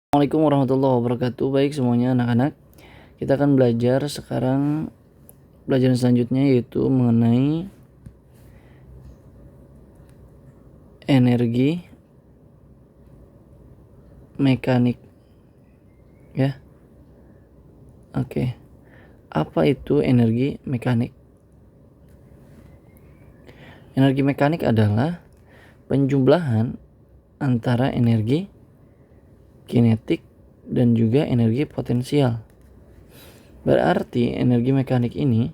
Assalamualaikum warahmatullahi wabarakatuh. Baik semuanya anak-anak, kita akan belajar sekarang pelajaran selanjutnya yaitu mengenai energi mekanik ya. Oke. Apa itu energi mekanik? Energi mekanik adalah penjumlahan antara energi kinetik dan juga energi potensial. Berarti energi mekanik ini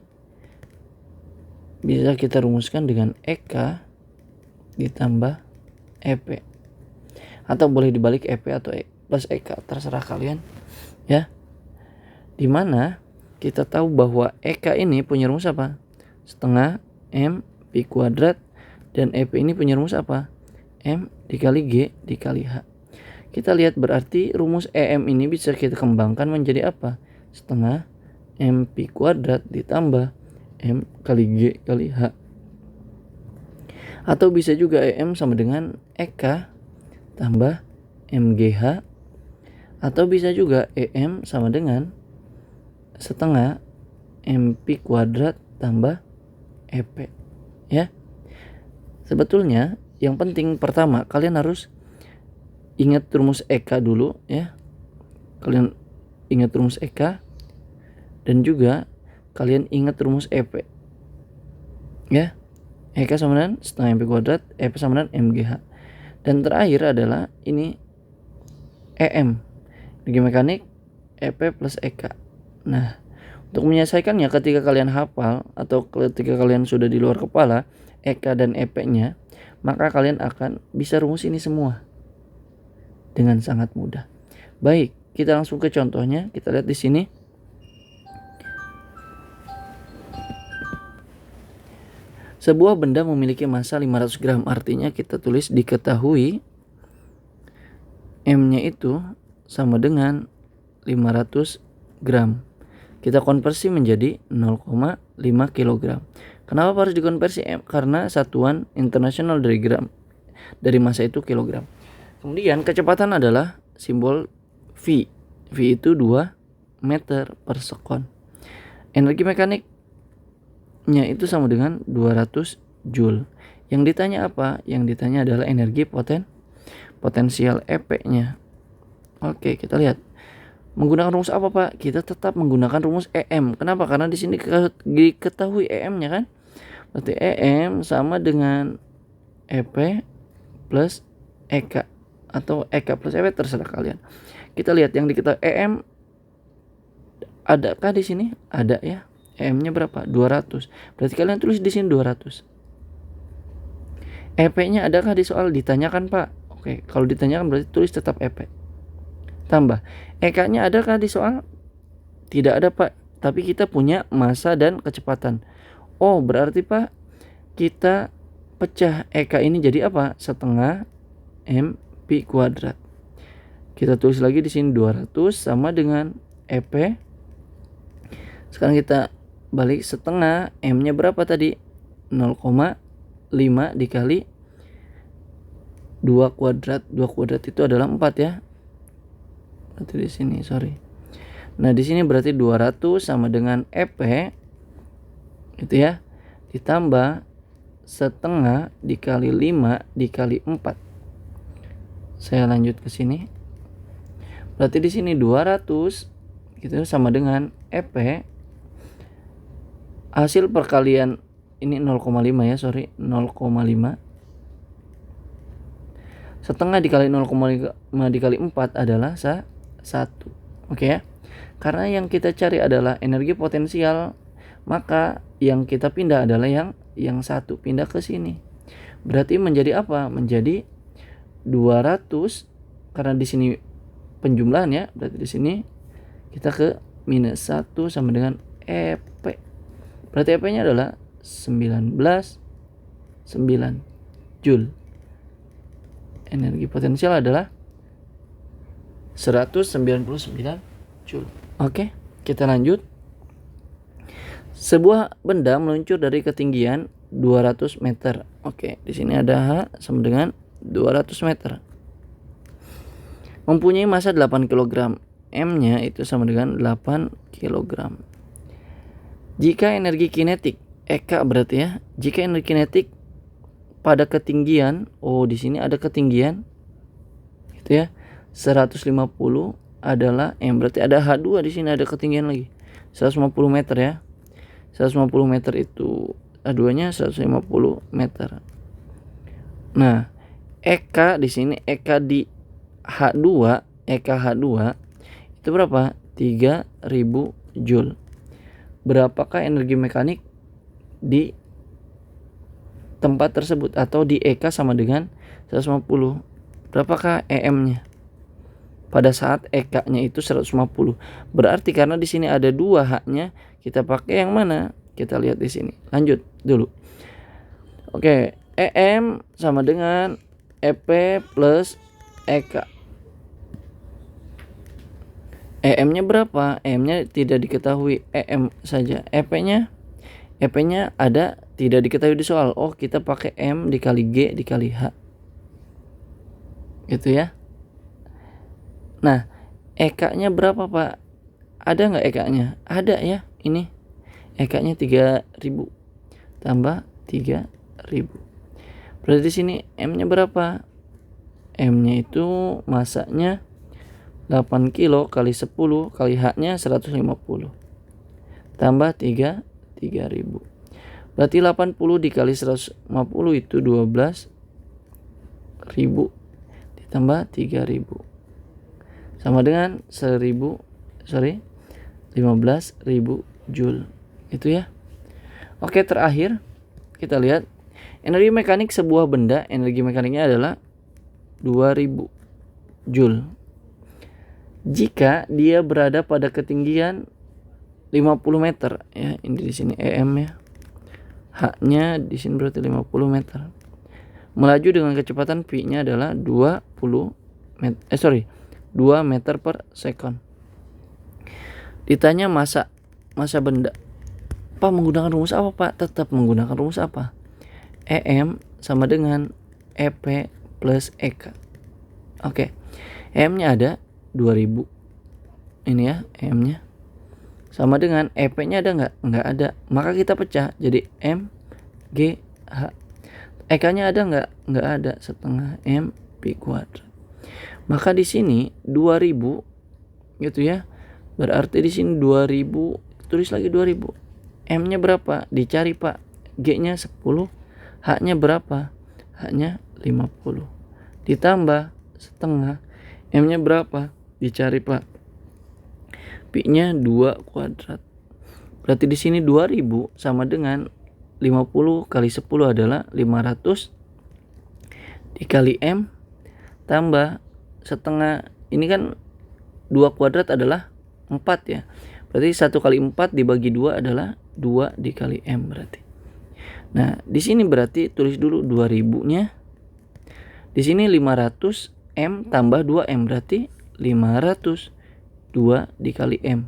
bisa kita rumuskan dengan EK ditambah EP. Atau boleh dibalik EP atau plus EK, terserah kalian ya. Dimana kita tahu bahwa EK ini punya rumus apa? Setengah M Pi kuadrat, dan EP ini punya rumus apa? M dikali G dikali H. Kita lihat berarti rumus EM ini bisa kita kembangkan menjadi apa? Setengah M Pi kuadrat ditambah M kali G kali H. Atau bisa juga EM sama dengan EK tambah MGH. Atau bisa juga EM sama dengan setengah M Pi kuadrat tambah EP ya. Sebetulnya yang penting pertama kalian harus ingat rumus EK dulu ya. Kalian ingat rumus EK dan juga kalian ingat rumus EP ya. EK sama dengan setengah M Pi kuadrat, EP sama dengan MGH. Dan terakhir adalah ini EM, energi mekanik EP plus EK. Nah, untuk menyelesaikannya ketika kalian hafal atau ketika kalian sudah di luar kepala EK dan EP-nya, maka kalian akan bisa rumus ini semua dengan sangat mudah. Baik, kita langsung ke contohnya. Kita lihat di sini. Sebuah benda memiliki massa 500 gram, artinya kita tulis diketahui M-nya itu sama dengan 500 gram. Kita konversi menjadi 0,5 kg. Kenapa harus dikonversi M? Karena satuan internasional dari massa itu kilogram. Kemudian kecepatan adalah simbol V. V itu 2 meter per sekon. Energi mekaniknya itu sama dengan 200 Joule. Yang ditanya apa? Yang ditanya adalah energi potensial EP-nya. Oke, kita lihat. Menggunakan rumus apa, Pak? Kita tetap menggunakan rumus EM. Kenapa? Karena di sini diketahui EM-nya kan? Berarti EM sama dengan EP plus EK atau EK plus EP, terserah kalian. Kita lihat yang diketahui EM adakah di sini? Ada ya. EM-nya berapa? 200. Berarti kalian tulis di sini 200. EP-nya adakah di soal? Ditanyakan, Pak. Oke, kalau ditanyakan berarti tulis tetap EP. Tambah EK-nya adakah di soal? Tidak ada, Pak. Tapi kita punya massa dan kecepatan. Oh, berarti, Pak, kita pecah EK ini jadi apa? Setengah M Pi kuadrat. Kita tulis lagi di sini 200 sama dengan EP. Sekarang kita balik setengah, M-nya berapa tadi? 0,5 dikali 2 kuadrat. 2 kuadrat itu adalah 4 ya. Berarti di sini, Nah, di sini berarti 200 sama dengan EP gitu ya. Ditambah setengah dikali 5 dikali 4. Saya lanjut ke sini. Berarti di sini 200 gitu sama dengan EP. Hasil perkalian ini 0,5 ya, 0,5. Setengah dikali 0,5 dikali 4 adalah 1. Oke ya. Karena yang kita cari adalah energi potensial, maka yang kita pindah adalah yang 1, pindah ke sini. Berarti menjadi apa? Menjadi 200, karena di sini penjumlahan ya. Berarti di sini kita ke minus 1 sama dengan EP. Berarti EP-nya adalah 19,9 Joule. Energi potensial adalah 199 Joule. Oke, kita lanjut. Sebuah benda meluncur dari ketinggian 200 meter. Oke, di sini ada H sama dengan 200 meter. mempunyai massa 8 kg. M-nya itu sama dengan 8 kg. Jika energi kinetik EK berarti ya, jika energi kinetik pada ketinggian, di sini ada ketinggian gitu ya, 150 adalah M, berarti ada H2 di sini, ada ketinggian lagi 150 meter ya. 150 meter itu H2-nya 150 meter. Nah, EK di sini, EK di H2, EK H2 itu berapa? 3000 Joule. Berapakah energi mekanik di tempat tersebut atau di EK sama dengan 150? Berapakah EM-nya? Pada saat EK-nya itu 150. Berarti karena di sini ada 2 H-nya, kita pakai yang mana? Kita lihat di sini. Lanjut dulu. Oke, EM sama dengan EP plus EK. EM-nya berapa? EM-nya tidak diketahui, EM saja. EP-nya ada, tidak diketahui di soal. Kita pakai M dikali G dikali H. Gitu ya. Nah, EK-nya berapa, Pak? Ada nggak EK-nya? Ada ya, ini. EK-nya 3000 tambah 3000. Berarti di sini M-nya berapa? M-nya itu masanya 8 kilo kali 10 kali H-nya 150 tambah 3000. Berarti 80 dikali 150 itu 12.000 ditambah 3000 sama dengan 15.000 Joule. Itu ya. Oke, terakhir kita lihat energi mekanik sebuah benda. Energi mekaniknya adalah 2000 Joule jika dia berada pada ketinggian 50 meter ya. Ini di sini EM ya. H-nya di sini berarti 50 meter. Melaju dengan kecepatan V-nya adalah 2 meter per second. Ditanya massa benda. Pak, menggunakan rumus apa, Pak? Tetap menggunakan rumus apa? EM sama dengan EP plus EK. Oke. EM-nya ada 2000. Ini ya EM-nya. Sama dengan EP-nya ada nggak? Nggak ada. Maka kita pecah jadi M G H. EK-nya ada nggak? Nggak ada. Setengah M Pi kuadrat. Maka di sini 2000 gitu ya. Berarti di sini 2000, tulis lagi 2000. M-nya berapa? Dicari, Pak. G-nya 10. H-nya berapa? H-nya 50. Ditambah setengah. M-nya berapa? Dicari, Pak. Pi-nya 2 kuadrat. Berarti di sini 2000 sama dengan 50 kali 10 adalah 500 dikali M tambah setengah. Ini kan 2 kuadrat adalah 4 ya. Berarti 1 kali 4 dibagi 2 adalah 2 dikali M berarti. Nah, di sini berarti tulis dulu 2000-nya. Di sini 500 M tambah 2M berarti 500 2 dikali M.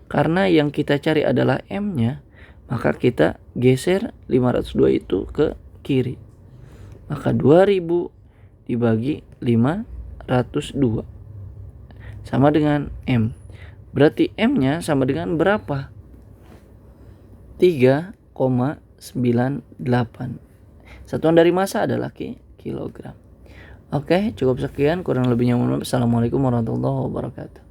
Karena yang kita cari adalah M-nya, maka kita geser 502 itu ke kiri. Maka 2000 dibagi 502 sama dengan M. Berarti M-nya sama dengan berapa? 3,98. Satuan dari massa adalah kilogram. Oke, cukup sekian. Kurang lebihnya mohon maaf. Assalamualaikum warahmatullahi wabarakatuh.